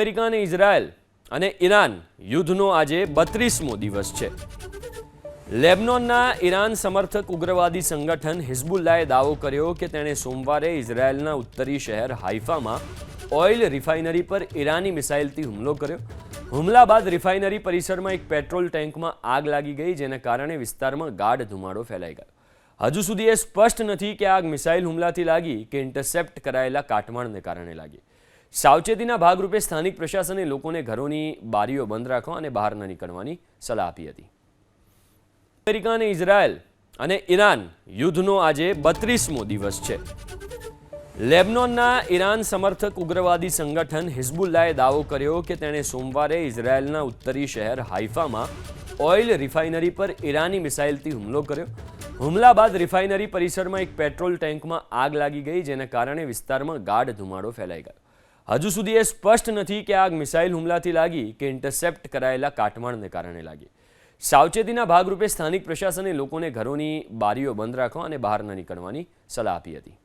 America અને Israel અને Iran યુદ્ધનો આજે 32મો દિવસ છે. લેબનોનના ઈરાન સમર્થક ઉગ્રવાદી સંગઠન હિઝબુલ્લાહે દાવો કર્યો કે તેણે સોમવારે ઇઝરાયલના ઉત્તરી શહેર હાઇફામાં ઓઇલ રિફાઇનરી પર ઈરાની મિસાઇલથી હુમલો કર્યો. હુમલા બાદ રિફાઇનરી પરિસરમાં એક પેટ્રોલ ટેન્કમાં આગ લાગી ગઈ, જેના કારણે વિસ્તારમાં ગાઢ ધુમાડો ફેલાઈ ગયો. હજુ સુધી એ સ્પષ્ટ નથી કે આગ મિસાઇલ હુમલાથી લાગી કે ઇન્ટરસેપ્ટ કરાયેલા કાટમાળને કારણે લાગી. સાવચેતીના ભાગરૂપે સ્થાનિક પ્રશાસને લોકોને ઘરોની બારીઓ બંધ રાખવા અને બહાર ન નીકળવાની સલાહ આપી હતી. અમેરિકા અને ઇઝરાયલ અને ઈરાન યુદ્ધનો આજે 32મો દિવસ છે. લેબનોનના ઈરાન સમર્થક ઉગ્રવાદી સંગઠન હિઝબુલ્લાહે દાવો કર્યો કે તેણે સોમવારે ઇઝરાયલના ઉત્તરી શહેર હાઇફામાં ઓઇલ રિફાઇનરી પર ઈરાની મિસાઇલથી હુમલો કર્યો. હુમલા બાદ રિફાઇનરી પરિસરમાં એક પેટ્રોલ ટેન્કમાં આગ લાગી ગઈ, જેના કારણે વિસ્તારમાં ગાઢ ધુમાડો ફેલાઈ ગયો. હજુ સુધી એ સ્પષ્ટ નથી કે આગ મિસાઇલ હુમલાથી લાગી કે ઇન્ટરસેપ્ટ કરાયેલા કાટમાળને કારણે લાગી. સાવચેતીના ભાગરૂપે સ્થાનિક પ્રશાસને લોકોને ઘરોની બારીઓ બંધ રાખવા અને બહાર ન નીકળવાની સલાહ આપી હતી.